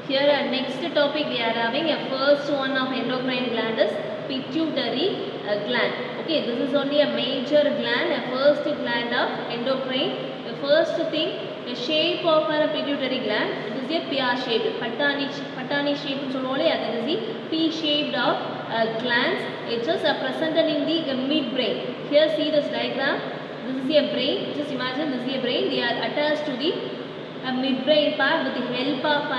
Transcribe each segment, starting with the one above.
Here next topic we are having a first one of endocrine gland is pituitary gland. Okay, this is only a major gland, a first gland of endocrine. The first thing, the shape of a pituitary gland, it is a pear shaped, patani shape solole, that is the P shaped of glands. It is presented in the midbrain. Here see this diagram. This is a brain. Just imagine this is a brain. They are attached to the midbrain part with the help of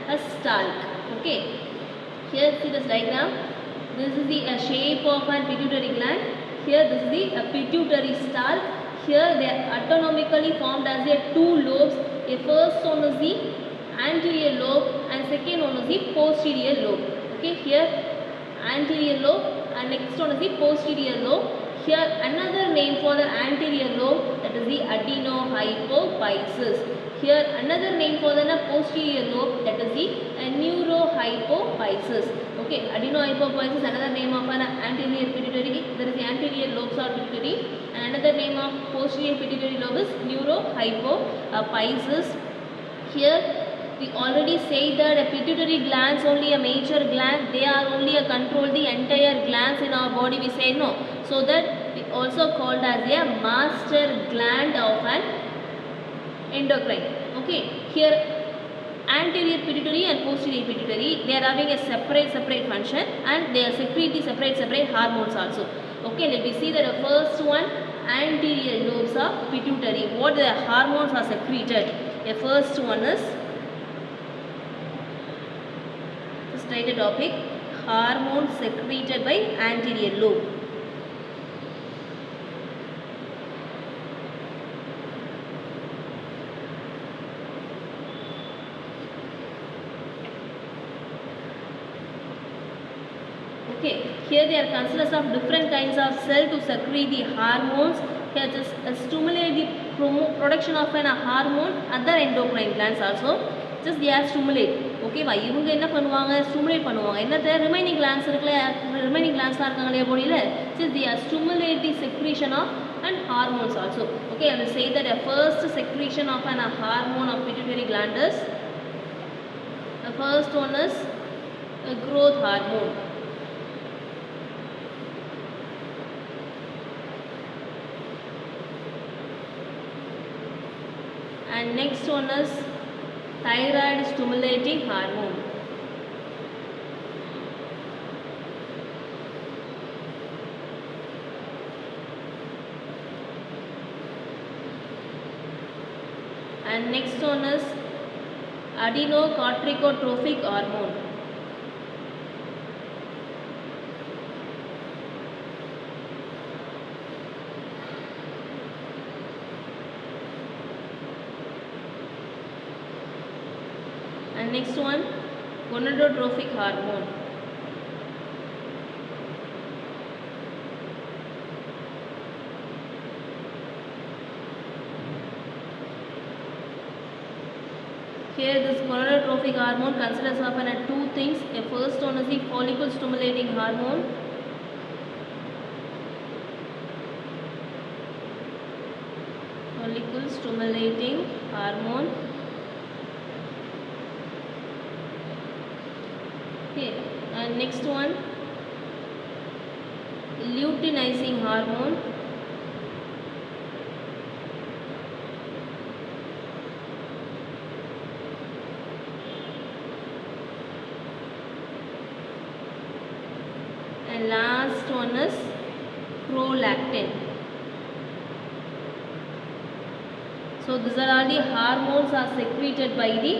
a stalk. Okay. Here see this diagram. This is the shape of a pituitary gland. Here this is the pituitary stalk. Here they are autonomically formed as a two lobes. A first one is the anterior lobe and second one is the posterior lobe. Okay. Here anterior lobe and next one is the posterior lobe. Here another name for the anterior lobe, that is the adenohypophysis. Here another name for the posterior lobe, that is the neurohypophysis. Okay, adenohypophysis, another name of an anterior pituitary. There is the anterior lobes of pituitary, and another name of posterior pituitary lobe is neurohypophysis. Here we already said that a pituitary glands only a major gland. They are only a control the entire glands in our body. We say no. So that we also called as a master gland of an endocrine. Okay. Here anterior pituitary and posterior pituitary, they are having a separate function and they are secrete the separate hormones also. Okay. Let me see that the first one, anterior lobes of pituitary. What the hormones are secreted? The first one is, just write a topic, hormones secreted by anterior lobe. Okay, here they are consists of different kinds of cell to secrete the hormones. Here just stimulate the production of an hormone. Other endocrine glands also just they are stimulate. Okay, why இவங்க என்ன பண்ணுவாங்க, stimulate பண்ணுவாங்க. என்னது remaining glands இருக்குல, remaining glands இருக்காங்களே bodyல, just they are stimulate the secretion of and hormones also. Okay, I will say that the first secretion of an hormone of pituitary gland is, the first one is a growth hormone. And next one is thyroid stimulating hormone. And next one is adenocorticotropic hormone. And next one, gonadotrophic hormone. Here this gonadotrophic hormone consists of two things. The first one is the follicle stimulating hormone. Follicle stimulating hormone. Okay, and next one, luteinizing hormone. And last one is prolactin. So these are all the hormones are secreted by the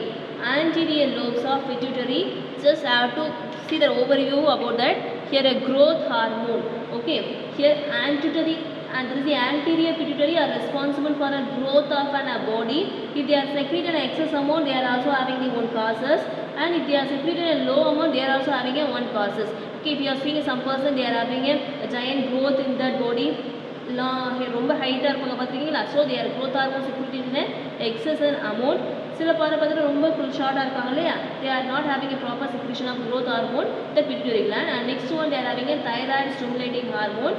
anterior lobes of pituitary. Just have to see the overview about that. Here a growth hormone. Okay. Here anterior and there is the anterior pituitary are responsible for the growth of a body. If they are secreted an excess amount, they are also having the one causes. And if they are secreted a low amount, they are also having a one causes. Okay. If you are seeing some person, they are having a giant growth in that body. ரொம்ப ஹைட்டாக இருப்பாங்க பார்த்துருக்கீங்களா. So their growth hormone செக்யூரிட்டின்னு excess amount. சில பார்த்துட்டு ரொம்ப ஷார்ட்டாக இருக்காங்க இல்லையா, they are not having a proper secretion of growth hormone the pituitary gland. And next one, they are having a thyroid stimulating hormone.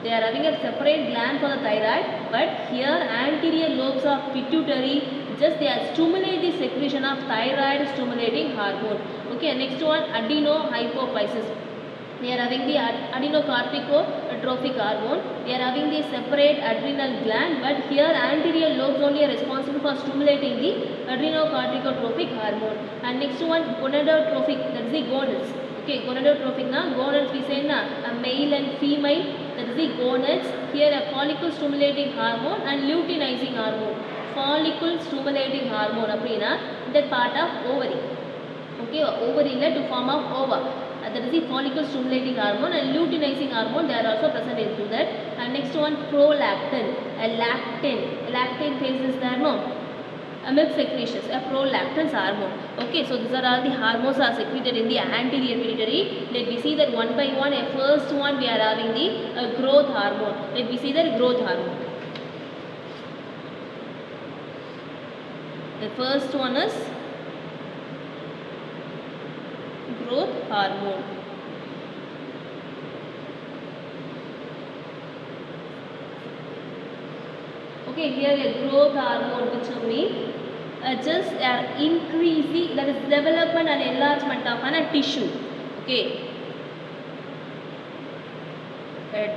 They are having a separate gland for the thyroid, but here anterior lobes of pituitary just they are stimulate the secretion of thyroid stimulating hormone. Okay, next one adenohypophysis. They are having the adenocorticotrophic hormone. They are having the separate adrenal gland, but here anterior lobes only are responsible for stimulating the adrenocorticotrophic hormone. And next one gonadotrophic, that is the gonads. Okay, gonadotrophic na gonads we say na a male and female, that is the gonads. Here a follicle stimulating hormone and luteinizing hormone. Follicle stimulating hormone அப்படினா that part of ovary. Okay, ovary to form of ova. That is the follicle stimulating hormone and luteinizing hormone, they are also present into that. And next one prolactin, a lactin phase is there, no? A milk secretions, a prolactin hormone. Okay, so these are all the hormones are secreted in the anterior pituitary. Let me see that one by one. A first one we are having the growth hormone. Let me see that growth hormone. The first one is growth hormone. Okay, here a growth hormone which means just increasing, that is development and enlargement of a tissue. Okay,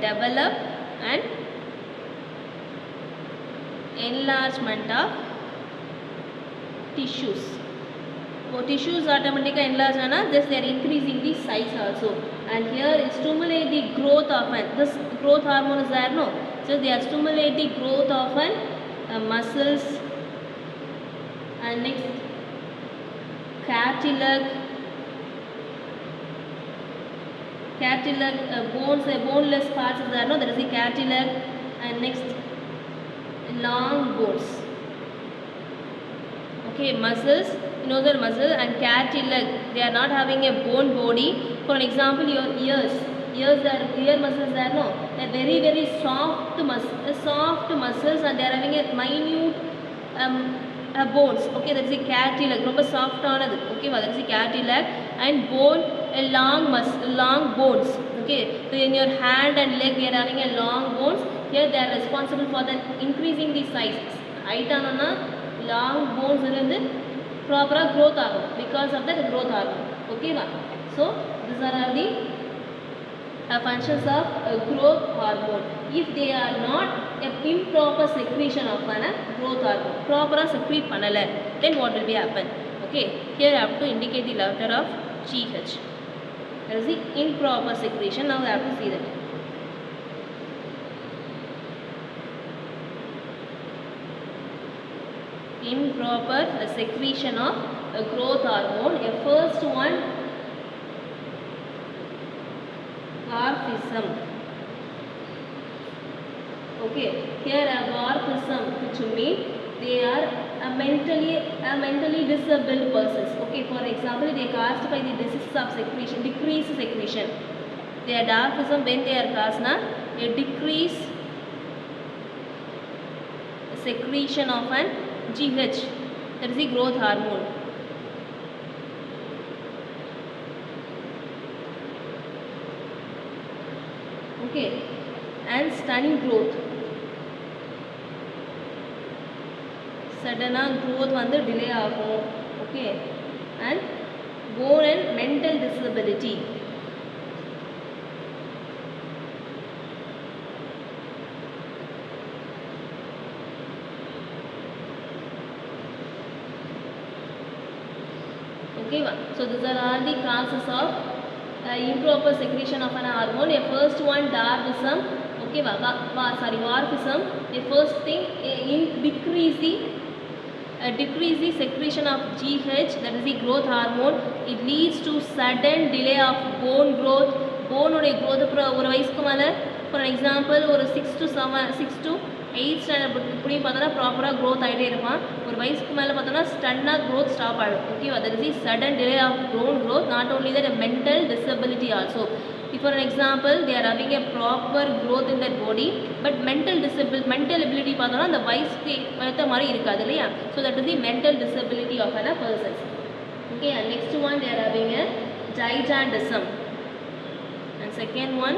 develop and enlargement of tissues. So tissues automatically enlarge, just they are increasing the size also. And here stimulate the growth of this growth hormone is there, no? So they are stimulating growth of muscles, and next cartilage, bones, boneless parts is there, no? That is the cartilage. And next long bones. Okay, muscles, the muscle and cartilage, they are not having a bone body. For an example, your ear muscles there, no? They are very very soft muscles, and they are having a minute bones. Okay, that is the cartilage, ரொம்ப soft ஆனது. Okay, that is the cartilage. And bone, long bones. Okay, so in your hand and leg they are having a long bones. Here they are responsible for the increasing the size. Height ஆனனா long bones இருந்து proper growth ஆகும் because of the growth hormone. Okay va? So these are all the functions of growth hormone. If they are not a improper secretion of growth hormone, proper secrete பண்ணல, then what will be happen? Okay, here I have to indicate the letter of GH. That is the improper secretion. Now I have to see that. Improper secretion of growth hormone. A first one, dwarfism. Okay, here a dwarfism, which means they are mentally disabled persons. Okay, for example, they are caused by the diseases of secretion, decreased secretion. They are dwarfism when they are caused a decreased secretion of an GH, that is the growth hormone. Okay, and stunning growth. Sudden growth வந்து delay ஆகும். Okay, and bone and mental disability. Okay, so these are all the causes of improper secretion of an hormone. A first one, dwarfism. Okay, dwarfism. The first thing, decrease the secretion of GH, that is the growth hormone. It leads to sudden delay of bone growth. Bone growth ஒரு வயசுக்கு மேல, for an example, ஒரு 6 to 8 standard இப்படி பார்த்தோன்னா ப்ராப்பராக growth ஆகிட்டே இருப்பான். ஒரு வயசுக்கு மேலே பார்த்தோன்னா ஸ்டன்னாக க்ரோத் ஸ்டாப் ஆகிடும். ஓகேவா, that is sudden delay of grown growth. Not only that mental disability also. For an example, they are having a proper growth in their body, but mental ability பார்த்தோன்னா அந்த வயசுக்கு ஏற்ற மாதிரி இருக்காது இல்லையா. So that is the mental disability of a person. Okay, and next one, they are having a gigantism. And second one,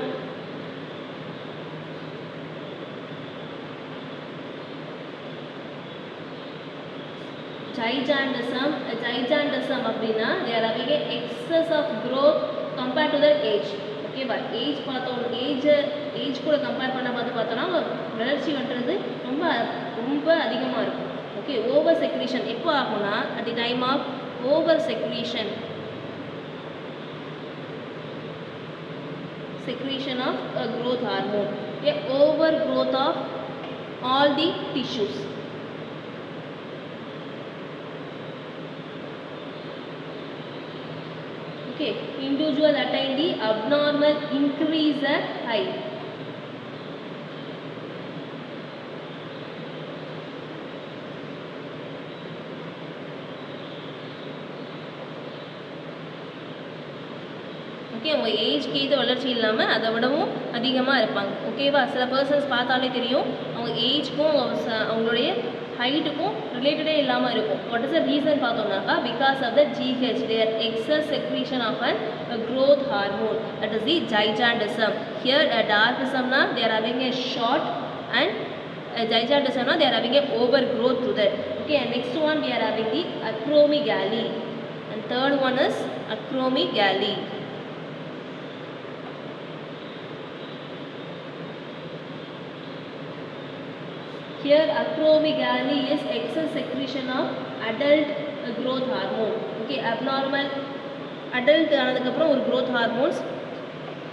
gigantism. Gigantism அப்படின்னா they are having a excess of growth compared to their age. ஓகேவா? Age பார்த்தோம், age கூட compare பண்ண பார்த்தோன்னா வளர்ச்சி பண்ணுறது ரொம்ப ரொம்ப அதிகமாக இருக்கும். ஓகே, ஓவர் செக்ரீஷன் எப்போ ஆகும்னா at the time of over secretion of growth hormone, a overgrowth of all the tissues. Okay, individual attain the abnormal increase at height. Okay, அவங்க ஏஜ்க்கு ஏற்ற வளர்ச்சி இல்லாமல் அதை விடவும் அதிகமாக இருப்பாங்க. ஓகேவா? சில பர்சன்ஸ் பார்த்தாலே தெரியும் அவங்க ஏஜ்க்கும் அவங்களுடைய ஹைட்டுக்கும் ரிலேட்டடே இல்லாமல் இருக்கும். வாட் இஸ் த ரீசன் பார்த்தோம்னாக்கா because of the GH, there excess secretion of an growth hormone, that is the gigantism. Here dwarfismனா they are having a short and gigantismனா they are having a overgrowth to that. Okay, and next one we are having the acromegaly, and third one is acromegaly. Here acromegaly is excess secretion of adult growth hormone. Okay, abnormal adult ஆனதுக்கப்புறம் ஒரு growth hormones.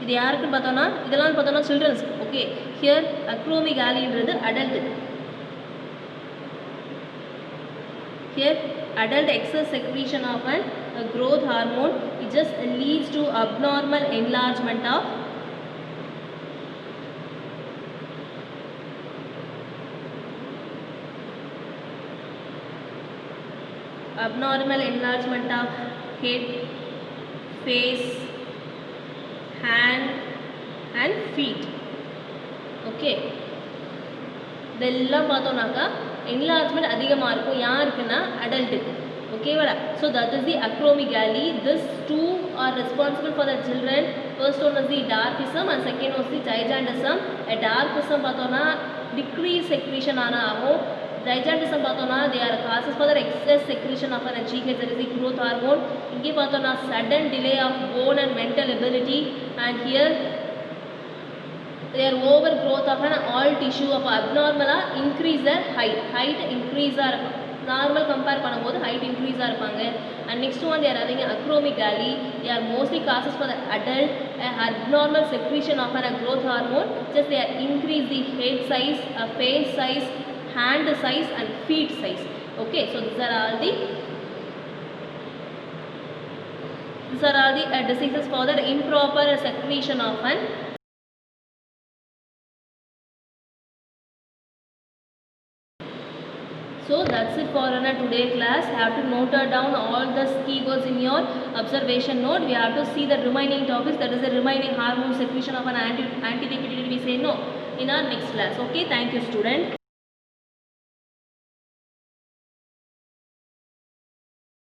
இது யாருக்குன்னு பார்த்தோன்னா இதெல்லாம் பார்த்தோன்னா children's. Okay, here acromegalyன்றது adult. Here adult excess secretion of an growth hormone, it just leads to abnormal enlargement of head, face, hand and feet. Okay, இதெல்லாம் பார்த்தோம்னாக்கா enlargement அதிகமாக இருக்கும். யாருக்குன்னா அடல்ட்டுக்கு. ஓகேவாடா? So that is the acromegaly. These two are responsible for the children. First one is the dwarfism and second one is the gigantism. Dwarfism பார்த்தோன்னா decrease secretion ஆகும். gigantism பார்த்தோன்னா they are causes for the excess secretion of an GH, that is the growth hormone. இங்கே பார்த்தோன்னா sudden delay of bone and mental ability, and here they are overgrowth of an all tissue of abnormal increase their height increase இருக்கும். Normal compare பண்ணும்போது height இன்க்ரீஸாக இருப்பாங்க. And next one they are having acromegaly. They are mostly causes for the adult abnormal secretion of an growth hormone. Just they are increase the head size, face size, hand size and feet size. Okay, so these are all the diseases for the improper secretion of an. So that's it for today class. You have to note down all the keywords in your observation note. We have to see the remaining topics, that is the remaining hormone secretion of an antipituitary, we say no in our next class. Okay, thank you student.